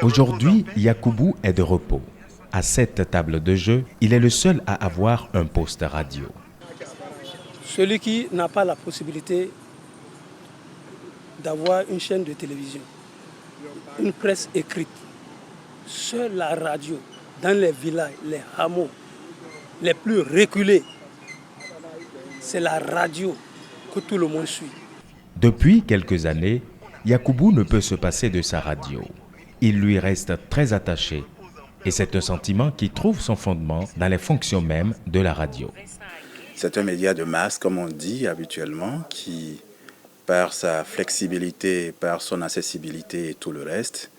Aujourd'hui, Yakubu est de repos. À cette table de jeu, il est le seul à avoir un poste radio. Celui qui n'a pas la possibilité d'avoir une chaîne de télévision, une presse écrite, seule la radio, dans les villages, les hameaux, les plus reculés, c'est la radio que tout le monde suit. Depuis quelques années, Yakubu ne peut se passer de sa radio. Il lui reste très attaché. Et c'est un sentiment qui trouve son fondement dans les fonctions mêmes de la radio. C'est un média de masse, comme on dit habituellement, qui, par sa flexibilité, par son accessibilité et tout le reste,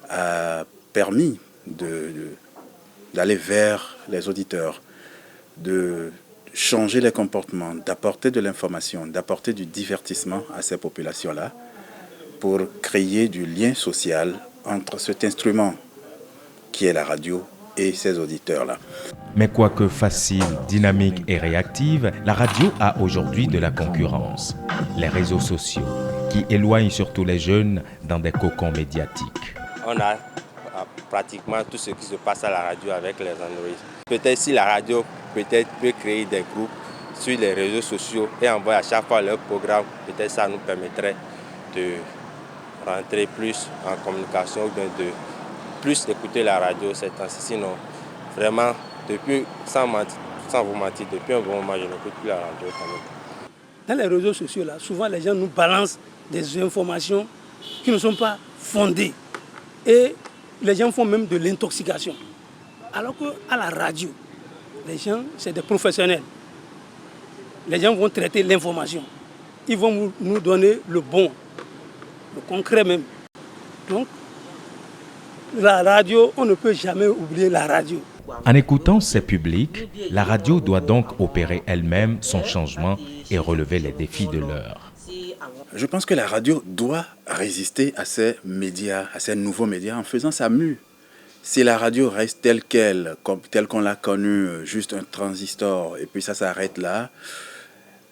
a permis d'aller vers les auditeurs, de changer les comportements, d'apporter de l'information, d'apporter du divertissement à ces populations-là pour créer du lien social entre cet instrument qui est la radio et ses auditeurs-là. Mais quoique facile, dynamique et réactive, la radio a aujourd'hui de la concurrence. Les réseaux sociaux, qui éloignent surtout les jeunes dans des cocons médiatiques. On a pratiquement tout ce qui se passe à la radio avec les Android. Peut-être si la radio peut créer des groupes sur les réseaux sociaux et envoyer à chaque fois leur programme, peut-être ça nous permettrait de rentrer plus en communication, de plus écouter la radio ces temps-ci. Sinon, vraiment, sans vous mentir, depuis un bon moment, je n'écoute plus la radio quand même. Dans les réseaux sociaux, là, souvent les gens nous balancent des informations qui ne sont pas fondées. Et les gens font même de l'intoxication. Alors qu'à la radio, les gens, c'est des professionnels. Les gens vont traiter l'information. Ils vont nous donner le bon, le concret même. Donc, la radio, on ne peut jamais oublier la radio. En écoutant ces publics, la radio doit donc opérer elle-même son changement et relever les défis de l'heure. Je pense que la radio doit résister à ces médias, à ces nouveaux médias en faisant sa mue. Si la radio reste telle qu'on l'a connue, juste un transistor, et puis ça s'arrête là,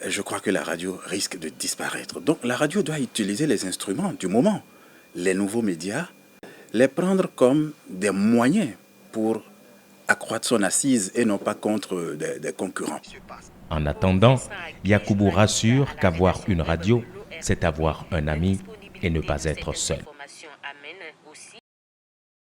je crois que la radio risque de disparaître. Donc la radio doit utiliser les instruments du moment, les nouveaux médias, les prendre comme des moyens pour accroître son assise et non pas contre des concurrents. En attendant, Yakubu rassure qu'avoir une radio, c'est avoir un ami et ne pas être seul.